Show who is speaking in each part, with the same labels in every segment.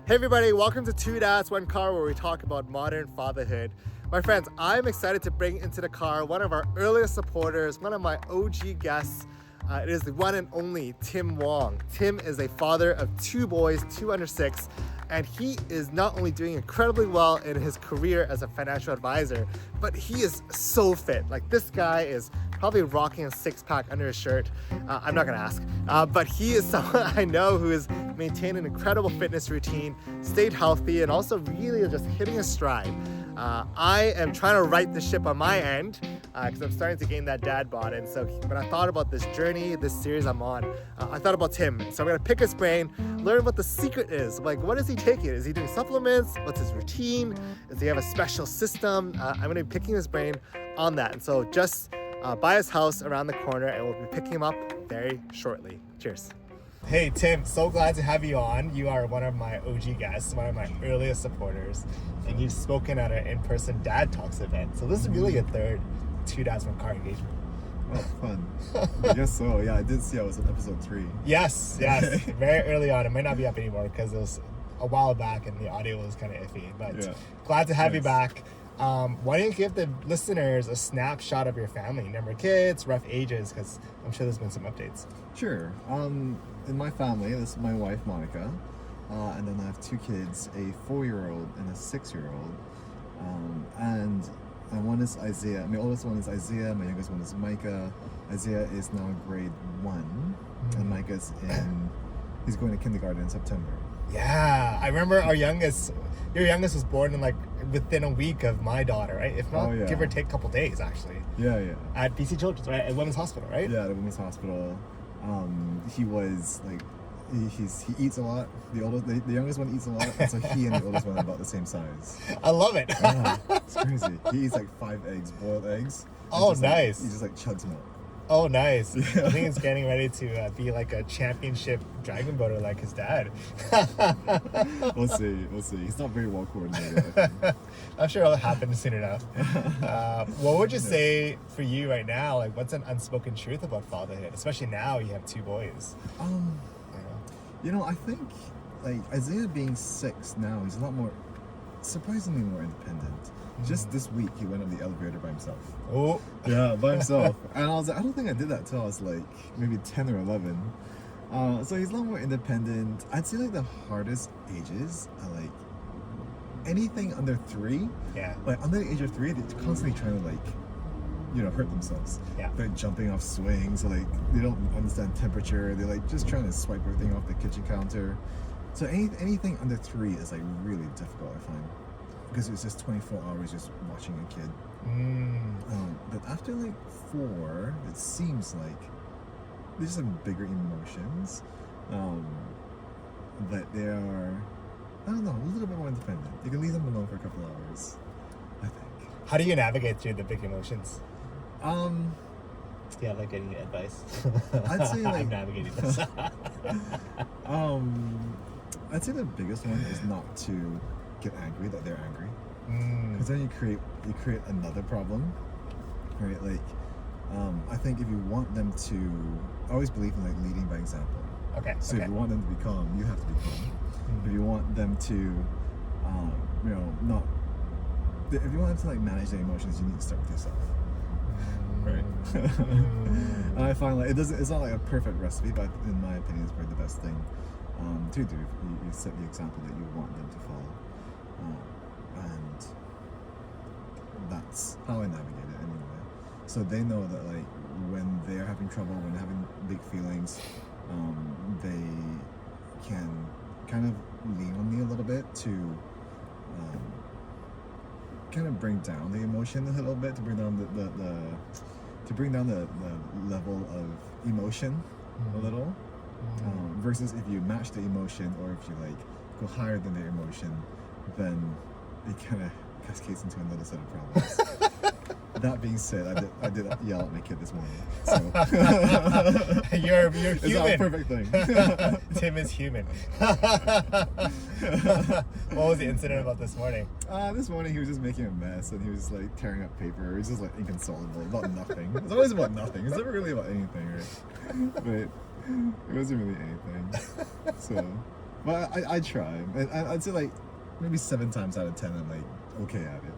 Speaker 1: Hey everybody, welcome to Two Dads, One Car, where we talk about modern fatherhood. My friends, I'm excited to bring into the car one of our earliest supporters, one of my OG guests. It is the one and only Tim Wong. Tim is a father of two boys, 2 under 6, and he is not only doing incredibly well in his career as a financial advisor, but he is so fit. Like, this guy is probably rocking a 6-pack under his shirt. I'm not gonna ask, but he is someone I know who has maintained an incredible fitness routine, stayed healthy, and also really just hitting a stride. I am trying to right the ship on my end because I'm starting to gain that dad bod. And so when I thought about this journey, this series I'm on, I thought about Tim. So I'm gonna pick his brain, learn what the secret is. Like, what is he taking? Is he doing supplements? What's his routine? Does he have a special system? I'm gonna be picking his brain on that. And so just by his house around the corner, and we'll be picking him up very shortly. Cheers. Hey Tim, so glad to have you on. You are one of my OG guests, one of my earliest supporters, and you've spoken at an in-person Dad Talks event. So this is really your third Two Dads, One Car engagement.
Speaker 2: Oh, fun. I guess so. Yeah, I did see I was in episode 3.
Speaker 1: Yes, very early on. It might not be up anymore because it was a while back and the audio was kind of iffy, but glad to have you back. Why don't you give the listeners a snapshot of your family, number of kids, rough ages, because I'm sure there's been some updates.
Speaker 2: Sure. In my family, this is my wife, Monica, and then I have 2 kids, a 4-year-old and a 6-year-old, and one is Isaiah. My oldest one is Isaiah, my youngest one is Micah. Isaiah is now grade 1, and Micah's he's going to kindergarten in September.
Speaker 1: Yeah, I remember your youngest was born in within a week of my daughter, right? If not, give or take a couple days, actually.
Speaker 2: Yeah.
Speaker 1: At BC Children's, right? At Women's Hospital, right?
Speaker 2: Yeah, the Women's Hospital. He was he eats a lot. The youngest one eats a lot, and so he and the oldest one are about the same size.
Speaker 1: I love it.
Speaker 2: It's crazy. He eats 5 eggs, boiled eggs.
Speaker 1: Oh, nice.
Speaker 2: He just chugs milk.
Speaker 1: Oh, nice. Yeah. I think he's getting ready to be like a championship dragon boater like his dad.
Speaker 2: We'll see. He's not very well coordinated, I think.
Speaker 1: I'm sure it'll happen soon enough. What would you say for you right now? What's an unspoken truth about fatherhood? Especially now you have 2 boys.
Speaker 2: I think Isaiah being 6 now, he's a lot more, surprisingly more independent. Just this week, he went up the elevator by himself.
Speaker 1: Oh.
Speaker 2: Yeah, by himself. And I was like, I don't think I did that till I was maybe 10 or 11. So he's a lot more independent. I'd say the hardest ages are anything under 3.
Speaker 1: Yeah.
Speaker 2: Under the age of 3, they're constantly trying to hurt themselves.
Speaker 1: Yeah.
Speaker 2: They're jumping off swings, they don't understand temperature. They're just trying to swipe everything off the kitchen counter. So anything under 3 is really difficult, I find. Because it's just 24 hours just watching a kid. But after 4, it seems there's just bigger emotions. But they are, I don't know, a little bit more independent. You can leave them alone for a couple hours, I think.
Speaker 1: How do you navigate through the big emotions?
Speaker 2: Do
Speaker 1: you have any advice?
Speaker 2: I'd say
Speaker 1: I'm navigating this.
Speaker 2: I'd say the biggest one is not to get angry that they're angry, because then you create another problem, right? I think if you want them to, I always believe in leading by example.
Speaker 1: Okay.
Speaker 2: So if you want them to be calm, you have to be calm. If you want them to not, if you want them to manage their emotions, you need to start with yourself. Right. And I find it's not a perfect recipe, but in my opinion, it's probably the best thing to do. You set the example that you want them to follow, and that's how I navigate it anyway. So they know that when they're having trouble, when they're having big feelings, they can kind of lean on me a little bit to kind of bring down the emotion a little bit, to bring down the level of emotion a little, versus if you match the emotion, or if you go higher than the emotion, then it kind of cascades into another set of problems. That being said, I did yell at my kid this morning. So
Speaker 1: you're human.
Speaker 2: It's not a perfect thing.
Speaker 1: Tim is human. What was the incident about this morning?
Speaker 2: This morning he was just making a mess, and he was tearing up paper. He was just inconsolable about nothing. It's always about nothing. It's never really about anything, right? But it wasn't really anything. So But I try. I'd say like maybe 7 times out of 10 I'm like okay at it.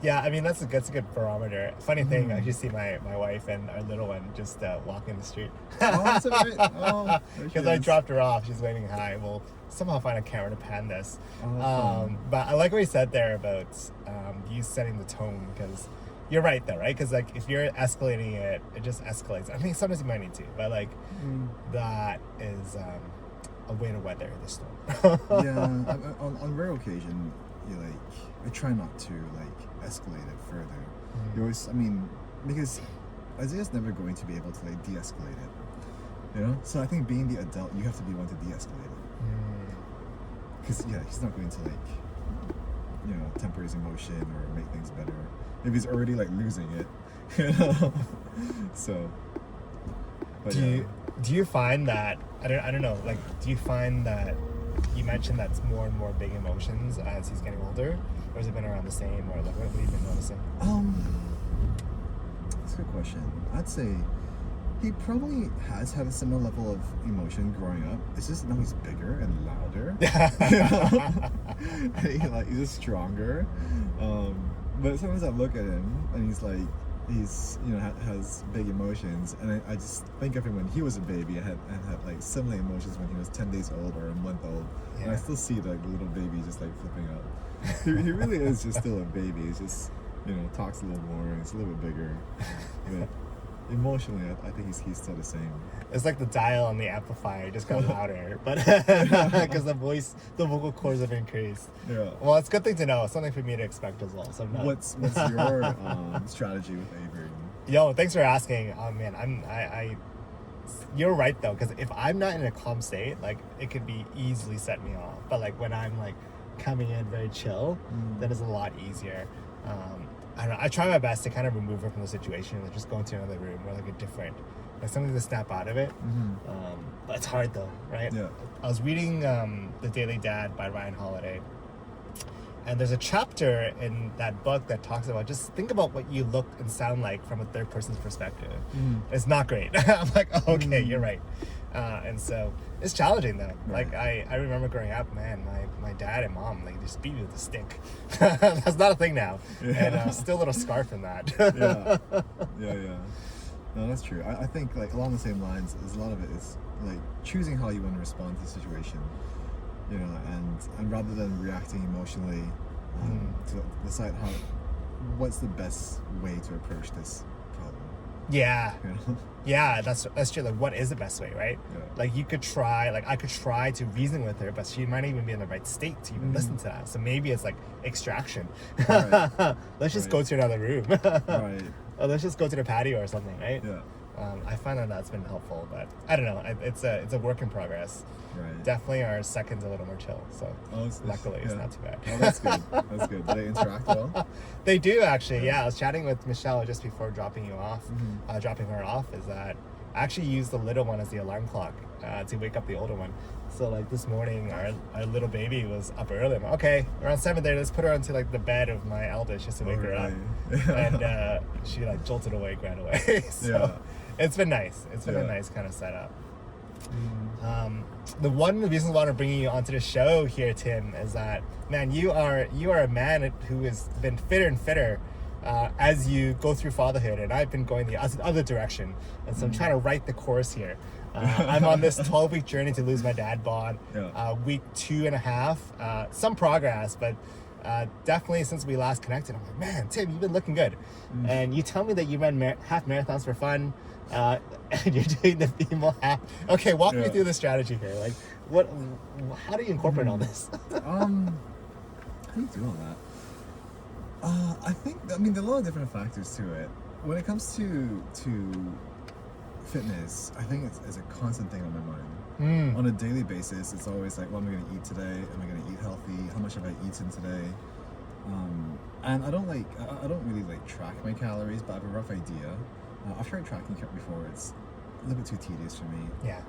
Speaker 1: Yeah, I mean that's a good barometer. Funny thing, I just see my wife and our little one just walking the street.
Speaker 2: Oh, that's right. Oh, there she
Speaker 1: Because I
Speaker 2: is.
Speaker 1: dropped her off. She's waving hi. We'll somehow find a camera to pan this.
Speaker 2: Oh, that's fun.
Speaker 1: But I like what you said there about you setting the tone, because you're right though, right? Because like if you're escalating it, it just escalates. I mean, sometimes you might need to, but like that is a way to weather the storm.
Speaker 2: Yeah, on rare occasion, you like I try not to like escalate it further. You always, I mean, because Isaiah's never going to be able to like de-escalate it. You know, so I think being the adult, you have to be one to de-escalate it. Because yeah, he's not going to like, you know, temper his emotion or make things better if he's already like losing it. You know, so. But,
Speaker 1: Do you find that I don't know, like do you find that you mentioned that's more and more big emotions as he's getting older, or has it been around the same, or like what have you been noticing?
Speaker 2: That's a good question. I'd say he probably has had a similar level of emotion growing up. It's just now he's bigger and louder. You know? And he's just stronger. But sometimes I look at him and he's you know has big emotions, and I just think of him when he was a baby and had like similar emotions when he was 10 days old or a month old.
Speaker 1: Yeah.
Speaker 2: And I still see like the little baby just like flipping out. He really is just still a baby. He's just, you know, talks a little more and he's a little bit bigger. But emotionally, I think he's still the same.
Speaker 1: It's like the dial on the amplifier just got louder, but because the vocal cords have increased.
Speaker 2: Yeah.
Speaker 1: Well, it's a good thing to know. It's something for me to expect as well. So I'm not...
Speaker 2: What's your strategy with Avery?
Speaker 1: Yo, thanks for asking. Oh man, you're right though, because if I'm not in a calm state, like it could be easily set me off. But like when I'm like coming in very chill, then it's a lot easier. I don't know. I try my best to kind of remove her from the situation and just go into another room or like a different, like something to snap out of it. But it's hard though, right?
Speaker 2: Yeah.
Speaker 1: I was reading The Daily Dad by Ryan Holiday, and there's a chapter in that book that talks about just think about what you look and sound like from a third person's perspective. It's not great. I'm like, oh, okay, you're right. And so it's challenging though.
Speaker 2: Right.
Speaker 1: Like I remember growing up, man, my dad and mom like just beat me with a stick. That's not a thing now.
Speaker 2: Yeah.
Speaker 1: And still a little scar from that.
Speaker 2: Yeah. No, that's true. I think like along the same lines, a lot of it is like choosing how you want to respond to the situation, you know, and rather than reacting emotionally, to decide what's the best way to approach this problem.
Speaker 1: Yeah.
Speaker 2: You know?
Speaker 1: Yeah, that's true. Like, what is the best way, right?
Speaker 2: Yeah.
Speaker 1: Like, I could try to reason with her, but she might not even be in the right state to even listen to that. So maybe it's like extraction.
Speaker 2: Right.
Speaker 1: Let's just
Speaker 2: Right.
Speaker 1: go to another room.
Speaker 2: Right.
Speaker 1: Or let's just go to the patio or something, right?
Speaker 2: Yeah.
Speaker 1: I find that that's been helpful, but I don't know. It's a work in progress.
Speaker 2: Right.
Speaker 1: Definitely, our second's a little more chill, so luckily it's
Speaker 2: yeah.
Speaker 1: not too bad.
Speaker 2: Oh, that's good. That's good. Do they interact well?
Speaker 1: They do actually. Yeah, I was chatting with Michelle just before dropping her off. Is that I actually used the little one as the alarm clock to wake up the older one. So like this morning, our little baby was up early. I'm like, okay, around 7:30, let's put her onto like the bed of my eldest just to wake her up. And she like jolted awake right away. So it's been nice. It's been a nice kind of setup. The one reason why I'm bringing you onto the show here, Tim, is that man, you are a man who has been fitter and fitter as you go through fatherhood, and I've been going the other direction, and so I'm trying to right the course here. I'm on this 12-week journey to lose my dad bod. Week 2.5, some progress, but definitely since we last connected, I'm like, man, Tim, you've been looking good. And you tell me that you run half marathons for fun, and you're doing the female half. Okay, walk me through the strategy here. Like, how do you incorporate all this?
Speaker 2: How do you do all that? I mean, there are a lot of different factors to it. When it comes to fitness, I think it's a constant thing on my mind. On a daily basis, it's always like, what am I going to eat today? Am I going to eat healthy? How much have I eaten today? And I don't really like track my calories, but I have a rough idea. I've tried tracking before. It's a little bit too tedious for me.
Speaker 1: Yeah.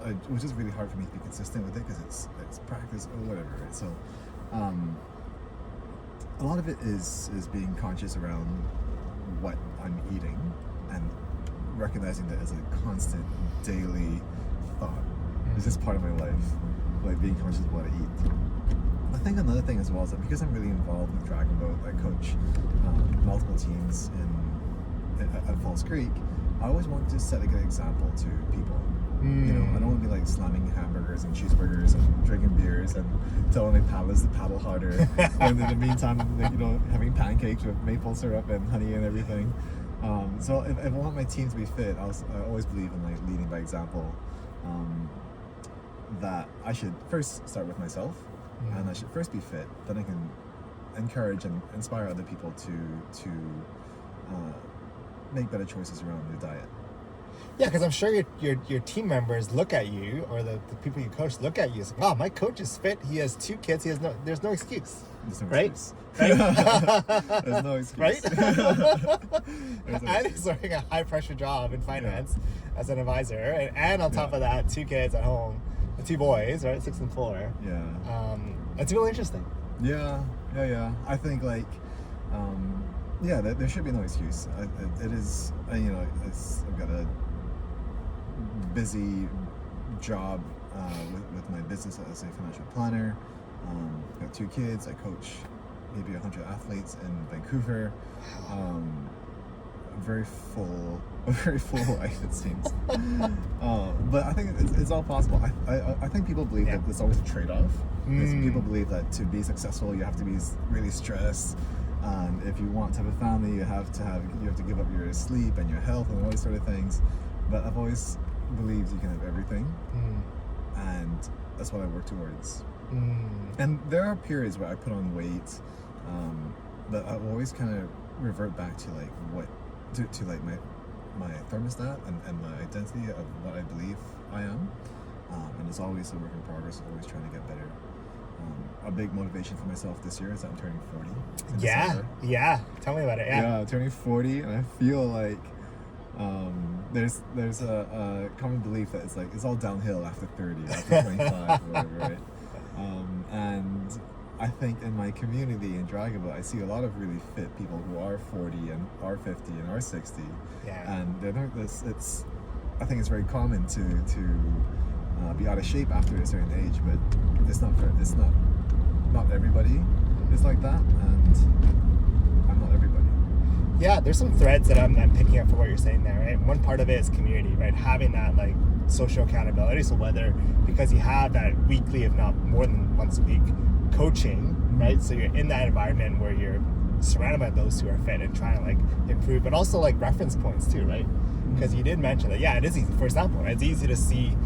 Speaker 2: It was just really hard for me to be consistent with it because it's practice or whatever. Right? So, a lot of it is being conscious around what I'm eating and recognizing that as a constant daily thought. It's just part of my life, like being conscious of what I eat. I think another thing as well is that because I'm really involved with Dragon Boat, I coach multiple teams at Falls Creek. I always want to set a good example to people. You know, I don't want to be like slamming hamburgers and cheeseburgers and drinking beers and telling my paddlers to paddle harder. And in the meantime, like, you know, having pancakes with maple syrup and honey and everything. So if I want my team to be fit, I always believe in like leading by example. That I should first start with myself, and I should first be fit. Then I can encourage and inspire other people to make better choices around their diet.
Speaker 1: Yeah, because I'm sure your team members look at you, or the people you coach look at you and say, wow, my coach is fit, he has 2 kids, there's no excuse.
Speaker 2: There's no
Speaker 1: right?
Speaker 2: excuse.
Speaker 1: Right?
Speaker 2: There's no excuse.
Speaker 1: Right?
Speaker 2: There's no
Speaker 1: And
Speaker 2: excuse.
Speaker 1: he's working a high pressure job in finance as an advisor, and on top of that, 2 kids at home, 2 boys, right, 6 and 4.
Speaker 2: Yeah.
Speaker 1: It's really interesting.
Speaker 2: Yeah. I think like, there should be no excuse. It is, you know, I've got a busy job with my business as a financial planner. I've got 2 kids. I coach maybe 100 athletes in Vancouver. Very full life, it seems. But I think it's all possible. I think people believe that there's always a trade-off. People believe that to be successful, you have to be really stressed. And if you want to have a family, you have to give up your sleep and your health and all these sort of things. But I've always believed you can have everything, and that's what I work towards. And there are periods where I put on weight, but I always kind of revert back to like to like my thermostat and my identity of what I believe I am. And it's always a work in progress, always trying to get better. A big motivation for myself this year is that I'm turning 40.
Speaker 1: Yeah. Tell me about it.
Speaker 2: Yeah, I'm turning 40, and I feel like there's a common belief that it's all downhill after 30, after 25, or whatever, right? And I think in my community in Dragon Boat, I see a lot of really fit people who are 40 and are 50 and are 60.
Speaker 1: Yeah.
Speaker 2: And I think it's very common to be out of shape after a certain age, but it's not everybody is like that, and I'm not everybody.
Speaker 1: Yeah, there's some threads that I'm picking up for what you're saying there, right? One part of it is community, right? Having that like social accountability. So whether because you have that weekly, if not more than once a week, coaching, right? So you're in that environment where you're surrounded by those who are fit and trying to like improve, but also like reference points too, right? Because you did mention that, it is easy. For example, right? It's easy to see,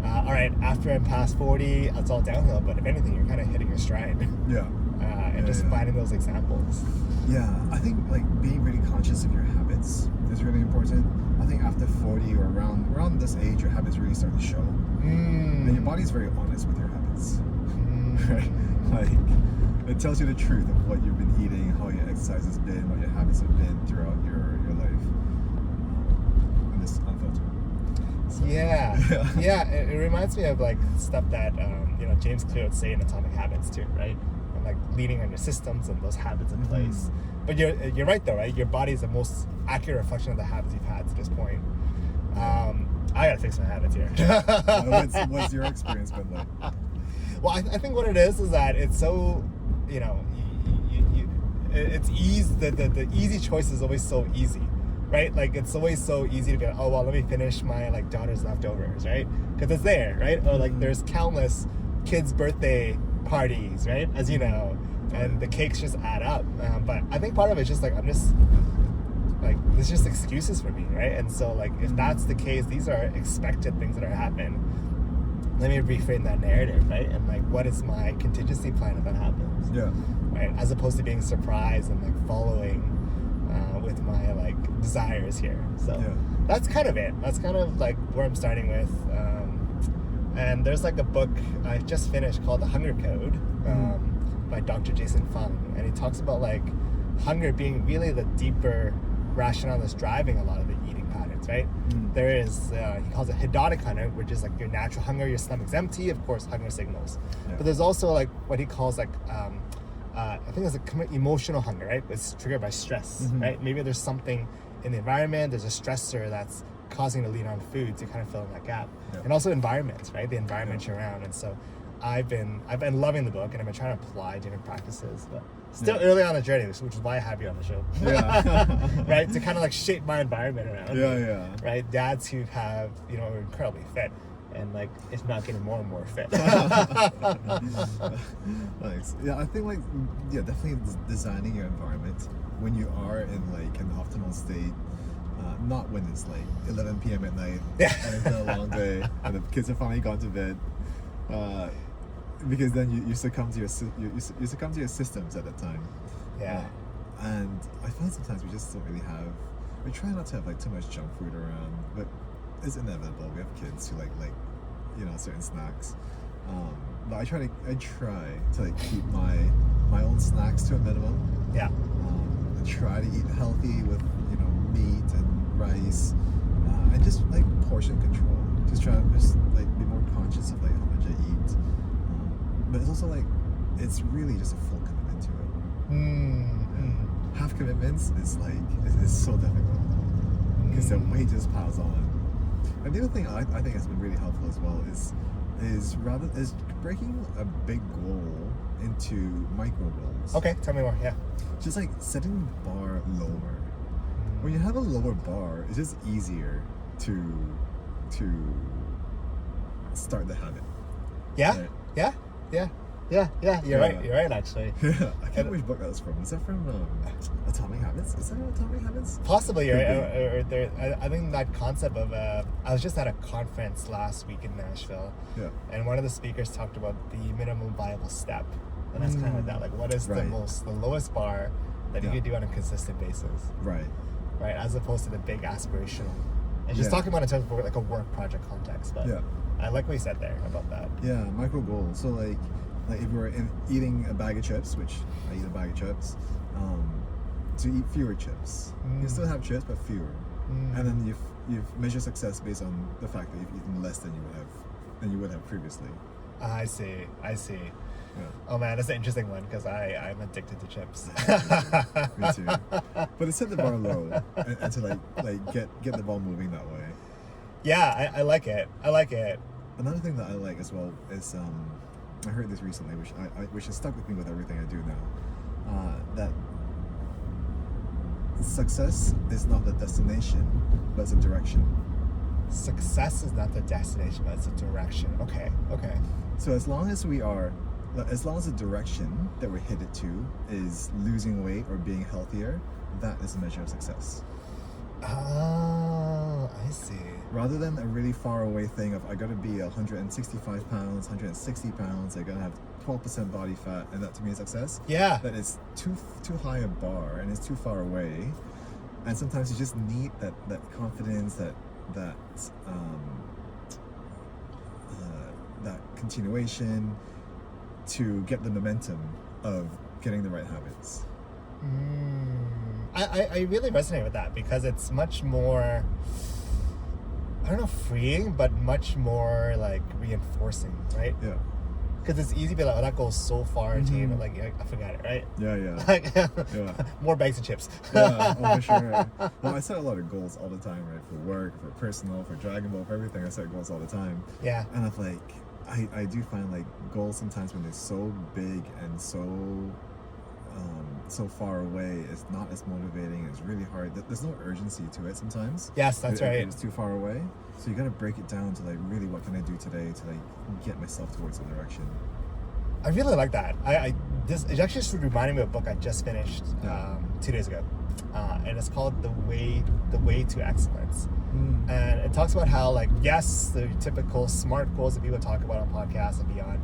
Speaker 1: all right, after I'm past 40, it's all downhill, but if anything, you're kind of hitting your stride.
Speaker 2: Yeah.
Speaker 1: And just finding those examples.
Speaker 2: Yeah, I think like being really conscious of your habits is really important. I think after 40 or around this age, your habits really start to show. And your body's very honest with your habits. Right? Like, it tells you the truth of what you've been eating, how your exercise has been, what your habits have been throughout your life. And this unfiltered. So,
Speaker 1: Yeah. It reminds me of like stuff that James Clear would say in Atomic Habits too, right? And like leaning on your systems and those habits in place. But you're right though, right? Your body is the most accurate reflection of the habits you've had to this point. I gotta fix my habits here.
Speaker 2: What's your experience been like?
Speaker 1: Well, I think what it is that it's so, it's easy. The easy choice is always so easy, right? Like it's always so easy to be like, oh well, let me finish my like daughter's leftovers, right? Because it's there, right? Or like there's countless kids' birthday parties, right? As you know, and the cakes just add up. But I think part of it's just like it's just excuses for me, right? And so like if that's the case, these are expected things that are happening. Let me reframe that narrative, right? And like, what is my contingency plan if that happens?
Speaker 2: Yeah.
Speaker 1: Right. As opposed to being surprised and like following with my like desires here. So that's kind of it. That's kind of like where I'm starting with. And there's like a book I just finished called The Hunger Code by Dr. Jason Fung, and he talks about like hunger being really the deeper rationale that's driving a lot of the eating patterns, right? There is, he calls it hedonic hunger, which is like your natural hunger, your stomach's empty, of course, hunger signals. Yeah. But there's also like what he calls like, I think it's like emotional hunger, right? It's triggered by stress, right? Maybe there's something in the environment, there's a stressor that's causing you to lean on food to kind of fill in that gap.
Speaker 2: Yeah.
Speaker 1: And also environments, right? The environment you're around. And so I've been loving the book, and I've been trying to apply different practices, but still early on the journey, which is why I have you on the show.
Speaker 2: Yeah.
Speaker 1: Right? To kind of like shape my environment around me.
Speaker 2: Yeah.
Speaker 1: Right? Dads who have, you know, are incredibly fit, and like it's not getting more and more fit.
Speaker 2: Nice. Yeah, I think definitely designing your environment when you are in like an optimal state. Not when it's like 11 p.m. at night and it's been a long day and the kids have finally gone to bed, because then you succumb to you succumb to your systems at that time.
Speaker 1: Yeah.
Speaker 2: And I find sometimes we just don't really have. We try not to have like too much junk food around, but it's inevitable. We have kids who like you know, certain snacks. But I try to like keep my own snacks to a minimum.
Speaker 1: Yeah.
Speaker 2: I try to eat healthy with, you know, meat and rice, and just like portion control. Just try to be more conscious of like how much I eat. But it's also like it's really just a full commitment to it. Half commitments is like it's so difficult because the weight just piles on. And the other thing I think has been really helpful as well is breaking a big goal into micro goals.
Speaker 1: Okay, tell me more. Yeah.
Speaker 2: Just like setting the bar lower. When you have a lower bar, it's just easier to start the habit.
Speaker 1: Yeah.
Speaker 2: Right?
Speaker 1: Yeah. You're right. You're right, actually.
Speaker 2: Yeah, I can't remember which book that was from. Is that from Atomic Habits? Is that Atomic Habits?
Speaker 1: Possibly, you're right. I think that concept of I was just at a conference last week in Nashville.
Speaker 2: Yeah.
Speaker 1: And one of the speakers talked about the minimum viable step, and that's kind of like that. Like, what is the lowest bar that you can do on a consistent basis?
Speaker 2: Right.
Speaker 1: Right, as opposed to the big aspirational. And just talking about it in terms of like a work project context, but I like what you said there about that.
Speaker 2: Yeah, micro goals. So like if we're eating a bag of chips, which I eat a bag of chips, to eat fewer chips. You still have chips, but fewer. And then you've measured success based on the fact that you've eaten less than you would have previously.
Speaker 1: I see.
Speaker 2: Yeah.
Speaker 1: Oh man, that's an interesting one because I'm addicted to chips.
Speaker 2: Me too. But to set the bar low and to like get the ball moving that way.
Speaker 1: Yeah, I like it.
Speaker 2: Another thing that I like as well is I heard this recently, which has stuck with me with everything I do now. That success is not the destination, but it's a direction.
Speaker 1: Success is not the destination, but it's a direction. Okay.
Speaker 2: So as long as the direction that we're headed to is losing weight or being healthier, that is a measure of success.
Speaker 1: Oh, I see.
Speaker 2: Rather than a really far away thing of I gotta be 165 pounds, 160 pounds, I gotta have 12% body fat, and that to me is success.
Speaker 1: Yeah.
Speaker 2: That is too high a bar and it's too far away. And sometimes you just need that confidence, that continuation to get the momentum of getting the right habits.
Speaker 1: I really resonate with that because it's much more, I don't know, freeing, but much more like reinforcing, right?
Speaker 2: Yeah.
Speaker 1: Because it's easy to be like, oh, that goes so far, team, but like, I forgot it, right?
Speaker 2: Yeah.
Speaker 1: Like, more bags of chips.
Speaker 2: Yeah, for sure. Well, I set a lot of goals all the time, right? For work, for personal, for Dragon Ball, for everything. I set goals all the time.
Speaker 1: Yeah.
Speaker 2: And I've I do find like goals sometimes when they're so big and so far away, it's not as motivating. It's really hard. There's no urgency to it sometimes.
Speaker 1: Yes, that's right.
Speaker 2: It's too far away. So you got to break it down to like really what can I do today to like get myself towards the direction.
Speaker 1: I really like that. It actually just reminded me of a book I just finished 2 days ago, and it's called The Way to Excellence. And it talks about how, like, yes, the typical SMART goals that people talk about on podcasts and beyond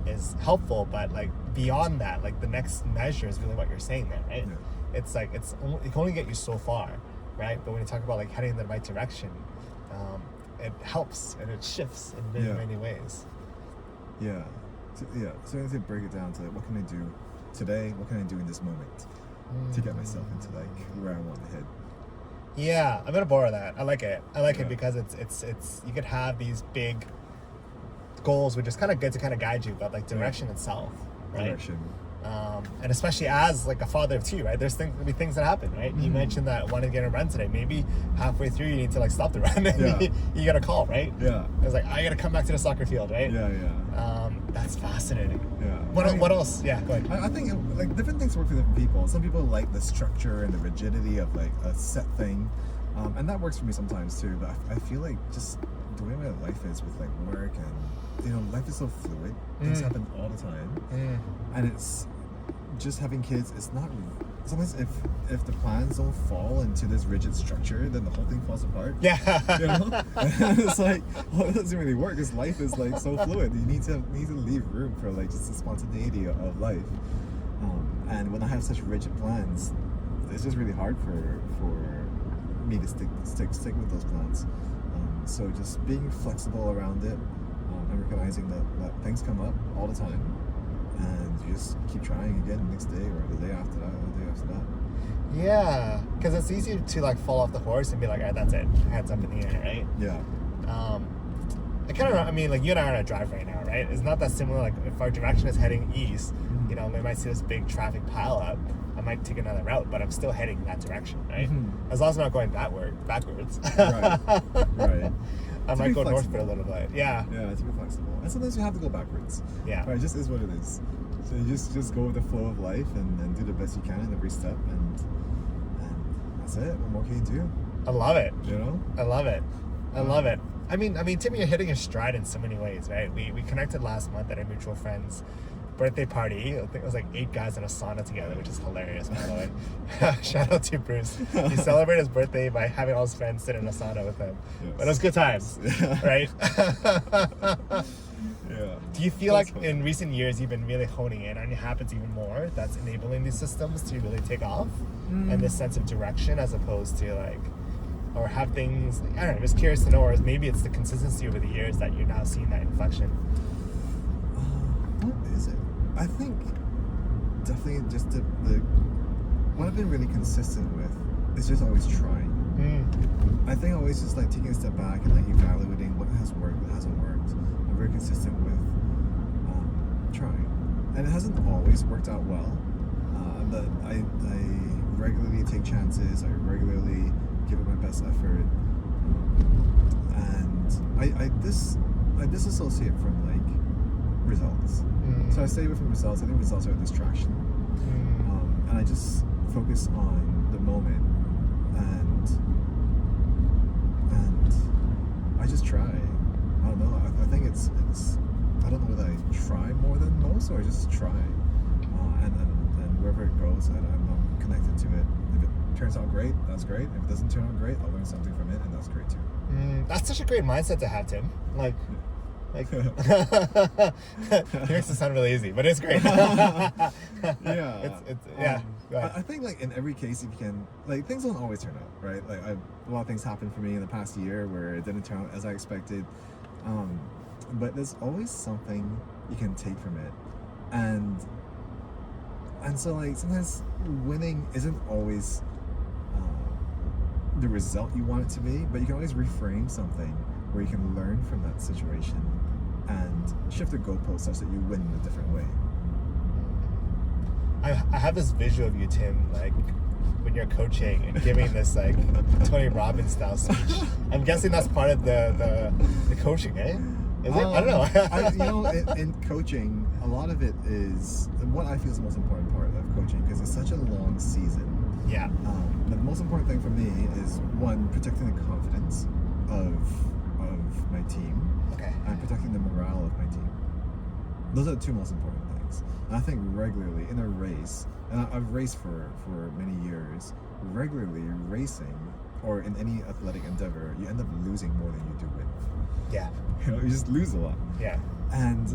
Speaker 1: is helpful, but like beyond that, like the next measure is really what you're saying there, right? Yeah. It's like it can only get you so far, right? But when you talk about like heading in the right direction, it helps and it shifts in many ways.
Speaker 2: Yeah. So I have to break it down to like, what can I do today? What can I do in this moment to get myself into like where I want to head?
Speaker 1: Yeah, I'm gonna borrow that. I like it. It because it's you could have these big goals, which is kind of good to kind of guide you, but like direction itself, right?
Speaker 2: Direction.
Speaker 1: And especially as like a father of two, right? There's gonna be things that happen, right? You mentioned that wanted to get a run today. Maybe halfway through you need to like stop the run and you got a call, right?
Speaker 2: Yeah.
Speaker 1: It's like I gotta come back to the soccer field, right?
Speaker 2: Yeah.
Speaker 1: That's fascinating.
Speaker 2: Yeah.
Speaker 1: What else? Yeah, go ahead.
Speaker 2: I think like different things work for different people. Some people like the structure and the rigidity of like a set thing, and that works for me sometimes too. But I feel like just the way my life is with like work and life is so fluid. Things happen all the time, and it's just having kids. It's not sometimes if the plans don't fall into this rigid structure, then the whole thing falls apart.
Speaker 1: Yeah.
Speaker 2: And it's like, well, it doesn't really work because life is like so fluid. You need to leave room for like just the spontaneity of life. And when I have such rigid plans, it's just really hard for me to stick with those plans. So just being flexible around it, and recognizing that things come up all the time, and you just keep trying again the next day or the day after that or the day after that.
Speaker 1: Yeah, because it's easy to like fall off the horse and be like, all right, that's it, heads up in the air, right?
Speaker 2: Yeah.
Speaker 1: I mean, like you and I are on a drive right now, right? It's not that similar. Like if our direction is heading east, we might see this big traffic pile up. I might take another route, but I'm still heading that direction, right? As long as I'm not going backwards.
Speaker 2: Right.
Speaker 1: I might go north for a little bit. Yeah.
Speaker 2: Yeah, to be flexible. And sometimes you have to go backwards.
Speaker 1: Yeah.
Speaker 2: Right, it just is what it is. So you just go with the flow of life and do the best you can in every step, and that's it. What more can you do?
Speaker 1: I love it.
Speaker 2: I
Speaker 1: love it. I mean, Tim, you're hitting your stride in so many ways, right? We connected last month at a mutual friend's birthday party. I think it was like 8 guys in a sauna together, which is hilarious, by the way. Shout out to Bruce. He celebrated his birthday by having all his friends sit in a sauna with him. Yes. But it was good times, right?
Speaker 2: Yeah.
Speaker 1: Do you feel like in recent years you've been really honing in on your habits even more? That's enabling these systems to really take off, and this sense of direction, as opposed to like, or have things, I don't know, I'm just curious to know, or maybe it's the consistency over the years that you're now seeing that inflection.
Speaker 2: What is it? I think definitely just the what I've been really consistent with is just always trying. I think always just like taking a step back and like evaluating what has worked, what hasn't worked. I'm very consistent with trying, and it hasn't always worked out well. But I regularly take chances. I regularly give it my best effort, and I disassociate from like results. So I stay away from results. I think results are a distraction, and I just focus on the moment, and I just try. I don't know. I think it's I don't know whether I try more than most or I just try, and wherever it goes, I'm connected to it. If it turns out great, that's great. If it doesn't turn out great, I'll learn something from it, and that's great too.
Speaker 1: That's such a great mindset to have, Tim. Like he makes it sound really easy, but it's great.
Speaker 2: Yeah.
Speaker 1: Yeah.
Speaker 2: I think like in every case, if you can, like things don't always turn out right. Like a lot of things happened for me in the past year where it didn't turn out as I expected. But there's always something you can take from it, and so like sometimes winning isn't always the result you want it to be, but you can always reframe something where you can learn from that situation and shift the goalpost such that you win in a different way.
Speaker 1: I have this visual of you, Tim, like when you're coaching and giving this like Tony Robbins style speech. I'm guessing that's part of the coaching, eh? Is it? I don't know.
Speaker 2: In coaching, a lot of it is what I feel is the most important part of coaching, because it's such a long season.
Speaker 1: Yeah.
Speaker 2: The most important thing for me is one, protecting the confidence of my team, and protecting the morale of my team. Those are the two most important things. And I think regularly in a race, and I've raced for many years, regularly racing or in any athletic endeavor, you end up losing more than you do win.
Speaker 1: Yeah.
Speaker 2: You just lose a lot.
Speaker 1: Yeah.
Speaker 2: And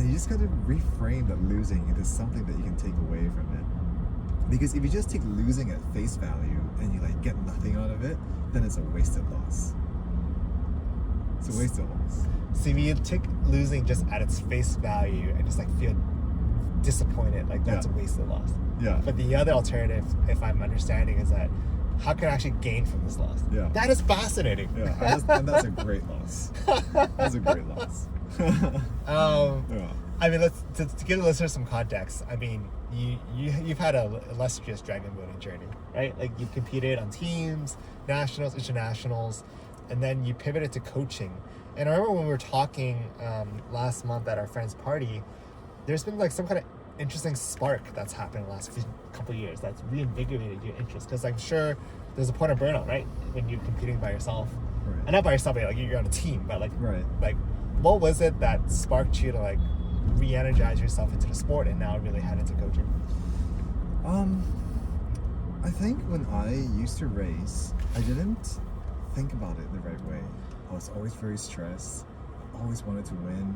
Speaker 2: you just got to reframe that losing into something that you can take away from it. Because if you just take losing at face value and you like get nothing out of it, then it's a wasted loss. It's a wasted loss.
Speaker 1: See, if you take losing just at its face value and just like feel disappointed, like that's a wasted loss.
Speaker 2: Yeah.
Speaker 1: But the other alternative, if I'm understanding, is that how can I actually gain from this loss?
Speaker 2: Yeah.
Speaker 1: That is fascinating.
Speaker 2: Yeah, and that's a great loss. That's a great loss.
Speaker 1: Yeah. I mean, to give the listeners some context. I mean, you've had a illustrious dragon boating journey, right? Like you've competed on teams, nationals, internationals, and then you pivoted to coaching. And I remember when we were talking last month at our friend's party, there's been like some kind of interesting spark that's happened in the last couple of years that's reinvigorated your interest. Because I'm sure there's a point of burnout, right, when you're competing by yourself,
Speaker 2: Right.
Speaker 1: and not by yourself, but like you're on a team. But like,
Speaker 2: Right.
Speaker 1: like, what was it that sparked you to like re-energize yourself into the sport and now really head into coaching?
Speaker 2: I think when I used to race, I didn't think about it the right way. I was always very stressed, always wanted to win,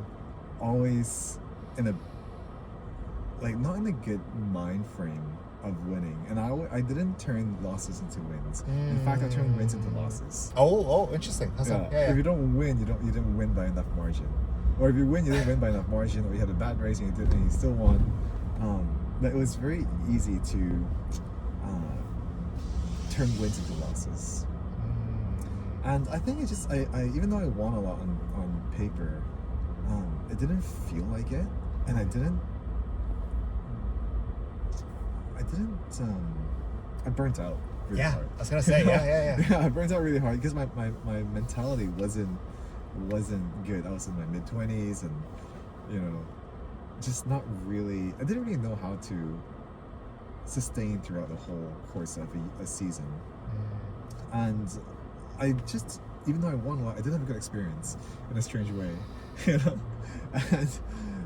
Speaker 2: always in a, like, not in a good mind frame of winning. And I didn't turn losses into wins. In fact, I turned wins into losses.
Speaker 1: Oh, interesting. That's yeah.
Speaker 2: If you don't win, you didn't win by enough margin. Or if you win, you didn't win by enough margin, or you had a bad race and you still won. But it was very easy to turn wins into losses. And I think it just, I even though I won a lot on paper, it didn't feel like it, and I burnt out really hard.
Speaker 1: I was gonna say, yeah.
Speaker 2: Yeah, I burnt out really hard because my mentality wasn't good. I was in my mid-20s and, you know, just not really, I didn't really know how to sustain throughout the whole course of a season. And I just, even though I won a lot, I didn't have a good experience in a strange way, you know.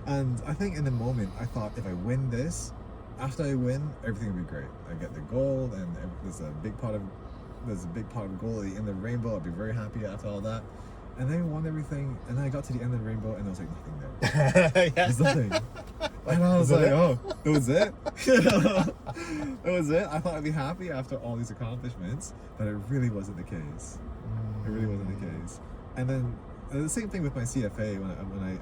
Speaker 2: And I think in the moment I thought, if I win this, after I win, everything will be great. I get the gold, and there's a big pot of gold in the rainbow. I'll be very happy after all that. And then I won everything, and then I got to the end of the rainbow, and there was like nothing there. There's nothing. And I was like, oh, it was it? It was it? I thought I'd be happy after all these accomplishments, but it really wasn't the case. It really wasn't the case. And then the same thing with my CFA. When I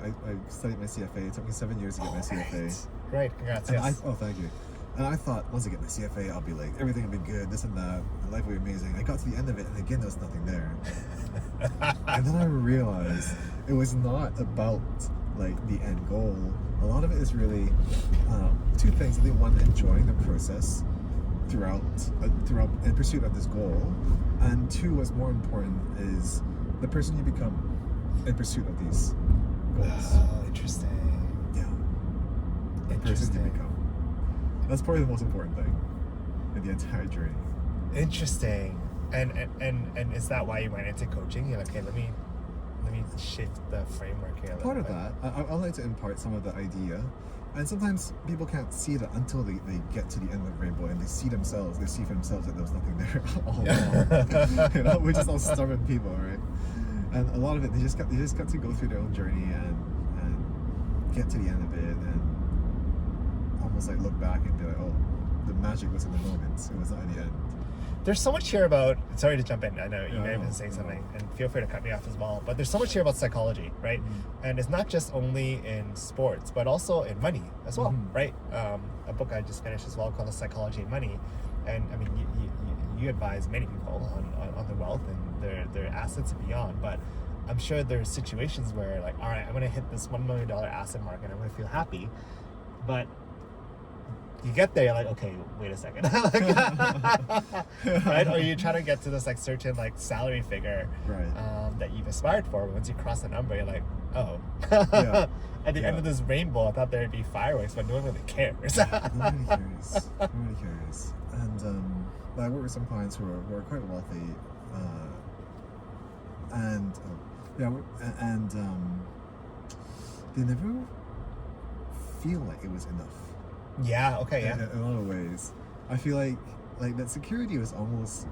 Speaker 2: studied my CFA, it took me 7 years to get my CFA.
Speaker 1: Great, congrats.
Speaker 2: And
Speaker 1: yes.
Speaker 2: thank you. And I thought, once I get my CFA, I'll be like, everything will be good, this and that, and life will be amazing. I got to the end of it, and again, there was nothing there. And then I realized it was not about like the end goal. A lot of it is really two things. I think one, enjoying the process throughout in pursuit of this goal, and two, what's more important is the person you become in pursuit of these goals.
Speaker 1: Oh, interesting.
Speaker 2: Yeah. The person you become. That's probably the most important thing in the entire journey.
Speaker 1: Interesting. And is that why you went into coaching? You're like, okay, let me shift the framework here.
Speaker 2: Part of that, I like to impart some of the idea, and sometimes people can't see that until they get to the end of the rainbow and they see for themselves that there was nothing there all along. You know, we're just all stubborn people, right? And a lot of it, they just got to go through their own journey and get to the end of it and almost like look back and be like, oh, the magic was in the moment. It was not in the end. There's
Speaker 1: so much here about, sorry to jump in, I know you may have been saying something, and feel free to cut me off as well, but there's so much here about psychology, right? And it's not just only in sports, but also in money as well, right? A book I just finished as well called The Psychology of Money, and I mean, you advise many people on their wealth and their assets and beyond, but I'm sure there's situations where like, all right, I'm gonna hit this $1 million asset market, I'm gonna feel happy, but you get there, you're like, okay, wait a second. Right? Or you try to get to this like certain like salary figure that you've aspired for. But once you cross the number, you're like, oh. At the end of this rainbow, I thought there'd be fireworks, but no one really cares.
Speaker 2: Nobody cares. And I work with some clients who are quite wealthy, and they never feel like it was enough.
Speaker 1: Yeah, okay, yeah.
Speaker 2: In a lot of ways. I feel like that security was almost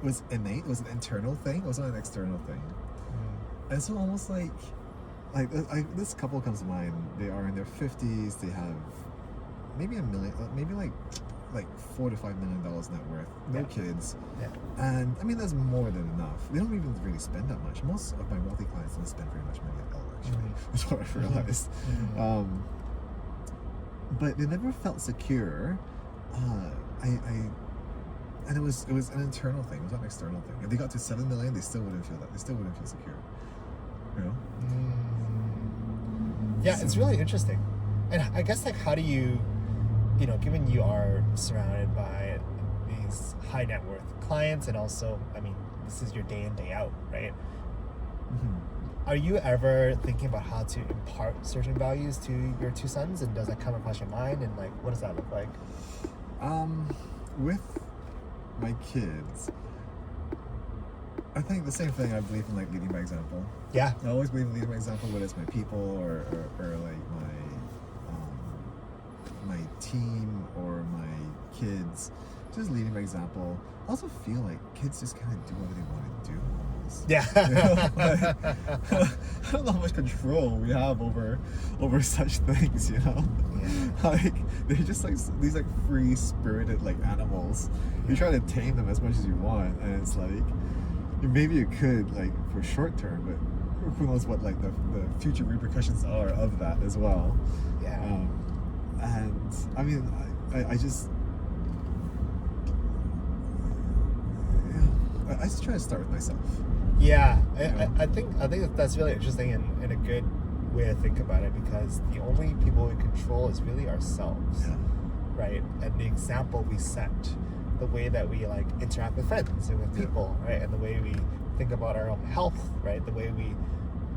Speaker 2: was innate, was an internal thing, it wasn't an external thing. And so almost like this couple comes to mind. They are in their 50s, they have maybe $1 million, maybe like $4 to $5 million net worth, no kids. Yeah. And I mean, that's more than enough. They don't even really spend that much. Most of my wealthy clients don't spend very much money at all, actually. That's what I've realized. But they never felt secure. And it was an internal thing. It was not an external thing. If they got to 7 million, they still wouldn't feel that. They still wouldn't feel secure. You know.
Speaker 1: Yeah, it's really interesting. And I guess, like, how do you, given you are surrounded by these high net worth clients, and also, I mean, this is your day in, day out, right? Are you ever thinking about how to impart certain values to your two sons, and does that come across your mind, and like, what does that look like?
Speaker 2: With my kids, I think the same thing. I believe in like leading by example.
Speaker 1: Yeah.
Speaker 2: I always believe in leading by example, whether it's my people or like my team or my kids. Just leading by example. I also feel like kids just kind of do whatever they want to do. Almost.
Speaker 1: Yeah.
Speaker 2: I don't know how much control we have over such things.
Speaker 1: Yeah.
Speaker 2: Like they're just like these like free spirited like animals. You try to tame them as much as you want, and it's like maybe you could like for short term, but who knows what like the future repercussions are of that as well.
Speaker 1: Yeah.
Speaker 2: And I mean, I just try to start with myself.
Speaker 1: Yeah, I think that's really interesting and a good way to think about it, because the only people we control is really ourselves, right? And the example we set, the way that we like interact with friends and with people, right? And the way we think about our own health, right? The way we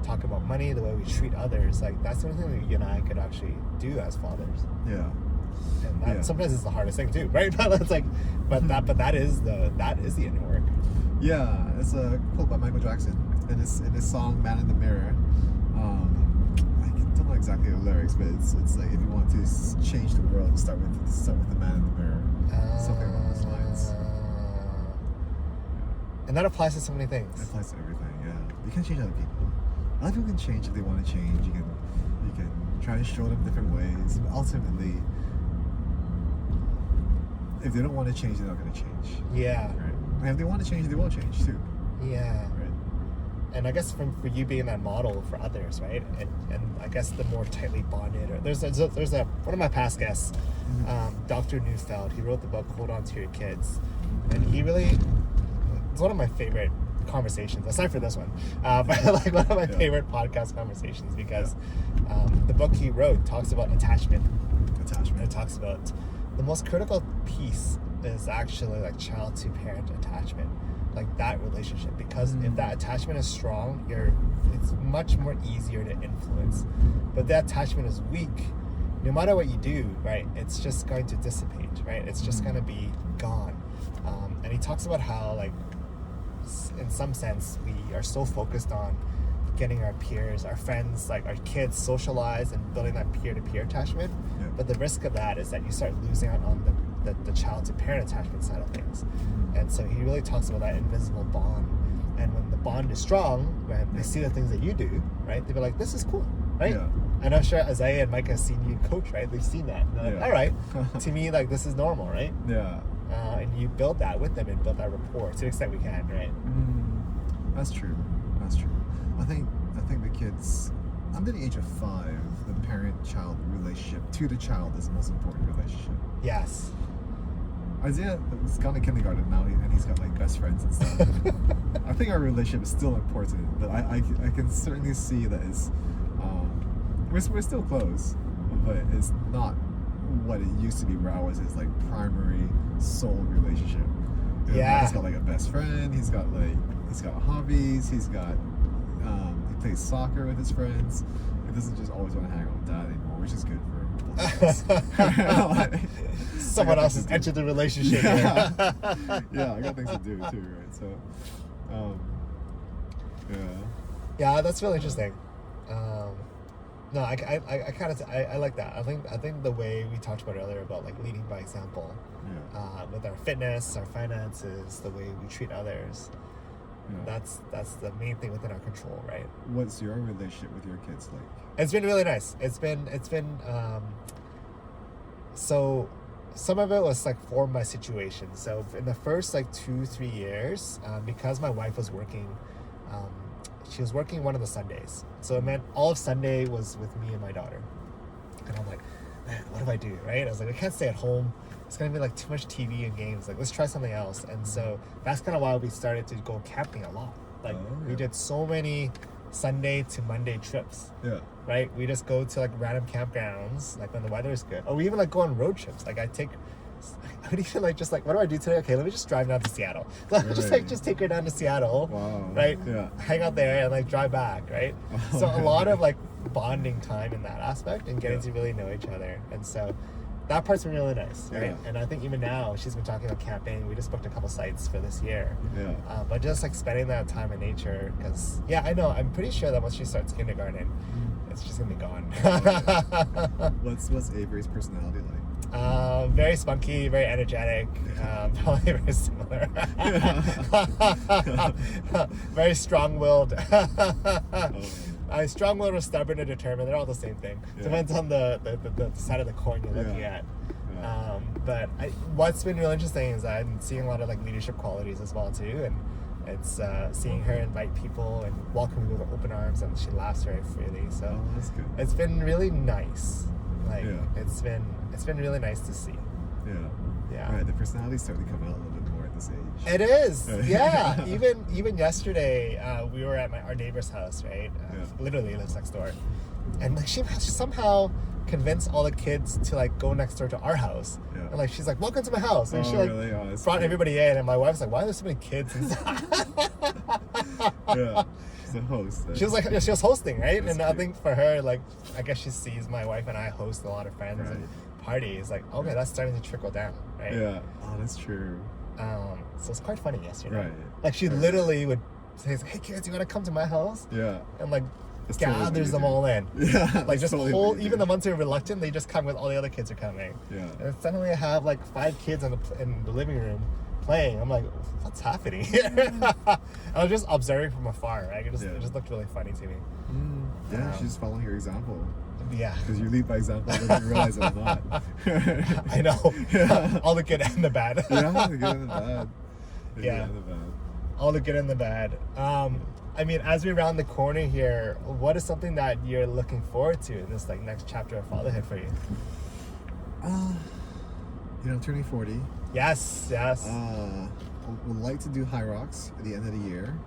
Speaker 1: talk about money, the way we treat others, like that's the only thing that you and I could actually do as fathers.
Speaker 2: Yeah.
Speaker 1: And that sometimes is the hardest thing too, right? But it's like, that is the inner work.
Speaker 2: Yeah, it's a quote by Michael Jackson in his song "Man in the Mirror." I don't know exactly the lyrics, but it's like if you want to change the world, start with the man in the mirror, something along those lines.
Speaker 1: And that applies to so many things.
Speaker 2: It applies to everything. Yeah, you can change other people. Other people can change if they want to change. You can try to show them different ways, but ultimately, if they don't want to change, they're not going to change.
Speaker 1: Yeah.
Speaker 2: Right. And if they want to change, they will change too.
Speaker 1: Yeah.
Speaker 2: Right.
Speaker 1: And I guess for you being that model for others, right? And I guess the more tightly bonded, or there's one of my past guests, Dr. Neufeld. He wrote the book Hold On to Your Kids, and it's one of my favorite conversations aside for this one, but like one of my favorite podcast conversations, because the book he wrote talks about attachment. It talks about the most critical piece is actually like child to parent attachment, like that relationship, because if that attachment is strong, it's much more easier to influence. But if that attachment is weak, no matter what you do, right, it's just going to dissipate, right? It's just going to be gone. And he talks about how, like, in some sense, we are so focused on getting our peers, our friends, like our kids socialize and building that peer-to-peer attachment. But the risk of that is that you start losing out on the child to parent attachment side of things. And so he really talks about that invisible bond. And when the bond is strong, when they see the things that you do, right, they'll be like, this is cool, right? And I'm sure Isaiah and Mike have seen you coach, right? They've seen that. And they're like, all right, to me, like, this is normal, right?
Speaker 2: Yeah.
Speaker 1: And you build that with them and build that rapport to the extent we can, right?
Speaker 2: That's true. I think the kids under the age of 5, the parent-child relationship to the child is the most important relationship.
Speaker 1: Yes.
Speaker 2: Isaiah has gone to kindergarten now, and he's got like best friends and stuff. I think our relationship is still important, but I can certainly see that we're still close, but it's not what it used to be, where I was his like primary sole relationship. He's got like a best friend. He's got hobbies. He's got he plays soccer with his friends. He doesn't just always want to hang out with dad anymore, which is good for both of us.
Speaker 1: Someone else has entered the relationship.
Speaker 2: Yeah, I got things to do too, right? So,
Speaker 1: yeah, that's really interesting. No, I kind of I like that. I think the way we talked about earlier about like leading by example, with our fitness, our finances, the way we treat others. That's the main thing within our control, right?
Speaker 2: What's your relationship with your kids like?
Speaker 1: It's been really nice. It's been so some of it was like formed by situation. So in the first like 2-3 years, because my wife was working, she was working one of the Sundays. So it meant all of Sunday was with me and my daughter. And I'm like, man, what do I do, right? I was like, I can't stay at home. It's going to be like too much TV and games. Like, let's try something else. And so that's kind of why we started to go camping a lot. Like, we did so many Sunday to Monday trips.
Speaker 2: Yeah.
Speaker 1: right? We just go to like random campgrounds, like when the weather is good, or we even like go on road trips. Like I would even like just like, what do I do today? Okay, let me just drive down to Seattle. Just take her down to Seattle,
Speaker 2: Wow.
Speaker 1: right?
Speaker 2: Yeah.
Speaker 1: Hang out there and like drive back, right? So a lot of like bonding time in that aspect and getting to really know each other, and so that part's been really nice, right?
Speaker 2: Yeah.
Speaker 1: And I think even now she's been talking about camping. We just booked a couple sites for this year.
Speaker 2: Yeah.
Speaker 1: But just like spending that time in nature, because I know, I'm pretty sure that once she starts kindergarten, it's just gonna be gone.
Speaker 2: What's Avery's personality like?
Speaker 1: Very spunky, very energetic, probably very similar. Very strong-willed. Strong-willed or stubborn and determined, they're all the same thing. Depends on the side of the coin you're looking at. But what's been real interesting is I'm seeing a lot of like leadership qualities as well too, and it's seeing her invite people and welcome people with open arms, and she laughs very freely. So
Speaker 2: that's good.
Speaker 1: It's been really nice. Like it's been really nice to see.
Speaker 2: Yeah. Right. The personality's starting to come out a little bit more at this age.
Speaker 1: It is. Yeah. Even yesterday, we were at our neighbor's house, right? Literally lives next door, and like she somehow convinced all the kids to like go next door to our house. And like she's like, welcome to my house, and she like brought everybody in, and my wife's like, why are there so many kids inside?
Speaker 2: She's a host.
Speaker 1: She was hosting, right? And I think for her, like, I guess she sees my wife and I host a lot of friends and parties. Like, okay, that's starting to trickle down, right?
Speaker 2: Yeah. Oh, that's true.
Speaker 1: So it's quite funny yesterday.
Speaker 2: Right.
Speaker 1: Like she literally would say, hey kids, you want to come to my house?
Speaker 2: Yeah.
Speaker 1: And like
Speaker 2: That's
Speaker 1: gathers
Speaker 2: totally
Speaker 1: them all in.
Speaker 2: Yeah.
Speaker 1: Like just
Speaker 2: totally
Speaker 1: whole, even the ones who are reluctant, they just come with all the other kids are coming.
Speaker 2: Yeah.
Speaker 1: And suddenly I have like 5 kids in the living room playing. I'm like, what's happening here? I was just observing from afar, right? It just looked really funny to me.
Speaker 2: Yeah, she's following your example.
Speaker 1: Yeah.
Speaker 2: Because you lead by example, whether you realize it or not.
Speaker 1: I know. All the good and the bad.
Speaker 2: Yeah, the good and the bad.
Speaker 1: All the good and the bad. I mean, as we round the corner here, what is something that you're looking forward to in this like next chapter of fatherhood for you?
Speaker 2: I'm turning 40.
Speaker 1: Yes.
Speaker 2: Would like to do High Rocks at the end of the year,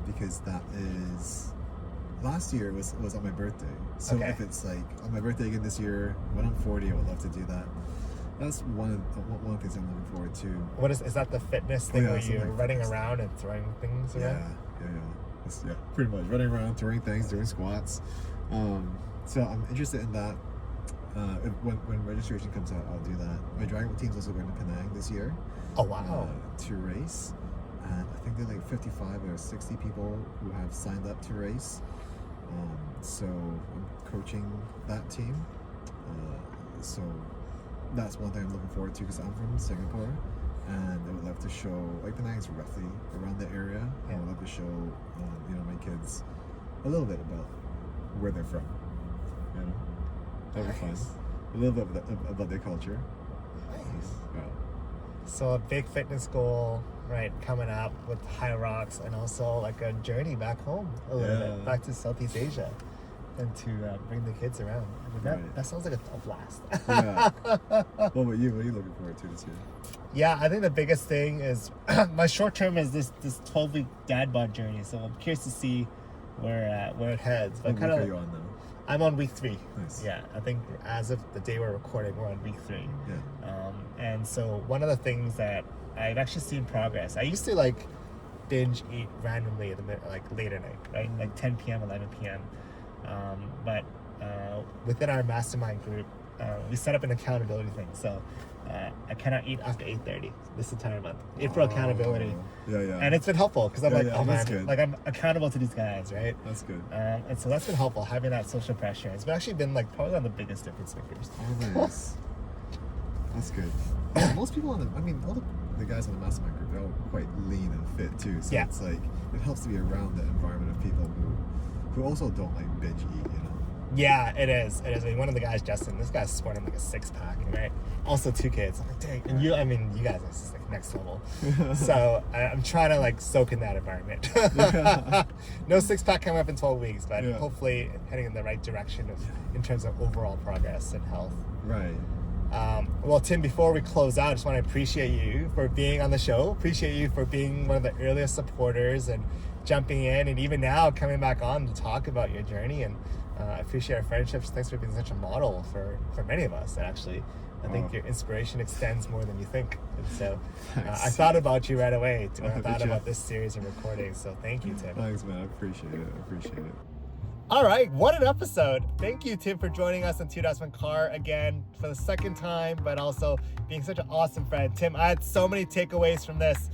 Speaker 2: because that is last year was on my birthday. So if it's like on my birthday again this year, when I'm 40, I would love to do that. That's one of the things I'm looking forward to.
Speaker 1: What is that the fitness thing where you're running around and throwing things around?
Speaker 2: Yeah, pretty much running around, throwing things, doing squats. So I'm interested in that. When registration comes out, I'll do that. My driving team's also going to Penang this year.
Speaker 1: Oh wow!
Speaker 2: To race, and I think there are like 55 or 60 people who have signed up to race. So I'm coaching that team. So that's one thing I'm looking forward to, because I'm from Singapore, and I would love to show, like, Penang is roughly around the area, and I would love to show my kids a little bit about where they're from. That'd be fun. A little bit about their culture.
Speaker 1: Nice.
Speaker 2: Yeah.
Speaker 1: So a big fitness goal, right, coming up with High Rocks, and also like a journey back home a little bit, back to Southeast Asia, and to bring the kids around. I mean, that sounds like a blast.
Speaker 2: What about you? What are you looking forward to this year?
Speaker 1: Yeah, I think the biggest thing is my short term is this 12-week dad bod journey. So I'm curious to see where it heads. But
Speaker 2: what week are you on now?
Speaker 1: I'm on week 3.
Speaker 2: Nice.
Speaker 1: Yeah, I think as of the day we're recording, we're on week 3.
Speaker 2: Yeah.
Speaker 1: And so one of the things that I've actually seen progress. I used to like binge eat randomly at late at night, right? Like 10 p.m., 11 p.m. But within our mastermind group, we set up an accountability thing. So I cannot eat after 8:30 this entire month. For accountability.
Speaker 2: Yeah.
Speaker 1: And it's been helpful because I'm oh man,
Speaker 2: good.
Speaker 1: like I'm accountable to these guys, right?
Speaker 2: That's good.
Speaker 1: And so that's been helpful, having that social pressure. It's actually been like probably one of the biggest difference makers.
Speaker 2: Oh, nice. That's good. Most people all the guys on the mastermind group, they're all quite lean and fit too. So it's like, it helps to be around the environment of people who also don't like binge eat,
Speaker 1: Yeah, it is. I mean, one of the guys, Justin, this guy's sporting like a 6-pack, right? Also 2 kids. I'm like, dang. And you guys, this is like next level. So I'm trying to like soak in that environment. No 6-pack coming up in 12 weeks, but hopefully heading in the right direction in terms of overall progress and health.
Speaker 2: Right.
Speaker 1: Well, Tim, before we close out, I just want to appreciate you for being on the show. Appreciate you for being one of the earliest supporters and jumping in, and even now coming back on to talk about your journey. And I appreciate our friendships. Thanks for being such a model for many of us, actually. I think your inspiration extends more than you think. And so I thought about you right away when I thought about this series and recording. So thank you, Tim.
Speaker 2: Thanks, man. I appreciate it.
Speaker 1: All right, what an episode. Thank you, Tim, for joining us on 2-1 Car again for the second time, but also being such an awesome friend. Tim, I had so many takeaways from this.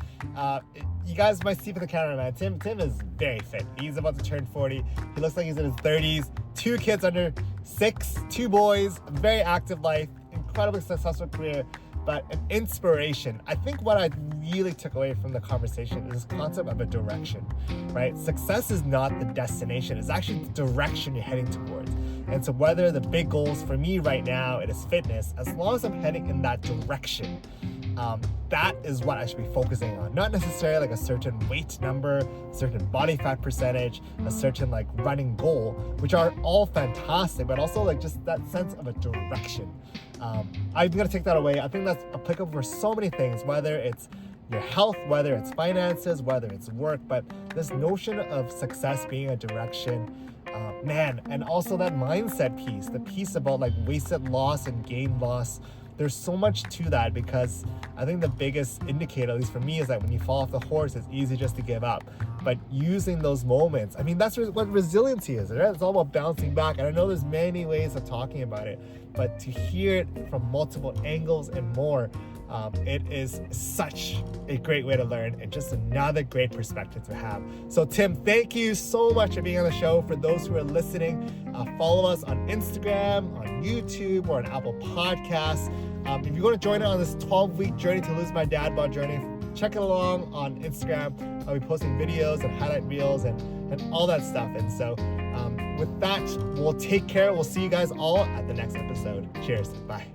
Speaker 1: You guys might see from the camera, man. Tim is very fit. He's about to turn 40. He looks like he's in his 30s. 2 kids under 6, 2 boys, a very active life, incredibly successful career, but an inspiration. I think what I really took away from the conversation is this concept of a direction, right? Success is not the destination. It's actually the direction you're heading towards. And so whether the big goals for me right now, it is fitness, as long as I'm heading in that direction, that is what I should be focusing on. Not necessarily like a certain weight number, a certain body fat percentage, a certain like running goal, which are all fantastic, but also like just that sense of a direction. I'm gonna take that away. I think that's applicable for so many things, whether it's your health, whether it's finances, whether it's work, but this notion of success being a direction, man, and also that mindset piece, the piece about like wasted loss and gain loss. There's so much to that, because I think the biggest indicator, at least for me, is that when you fall off the horse, it's easy just to give up. But using those moments, I mean, that's what resiliency is, right? It's all about bouncing back. And I know there's many ways of talking about it, but to hear it from multiple angles and more, it is such a great way to learn and just another great perspective to have. So Tim, thank you so much for being on the show. For those who are listening, follow us on Instagram, on YouTube, or on Apple Podcasts. If you're going to join us on this 12-week journey to lose my dad bod journey, check it along on Instagram. I'll be posting videos and highlight reels and all that stuff. And so with that, we'll take care. We'll see you guys all at the next episode. Cheers. Bye.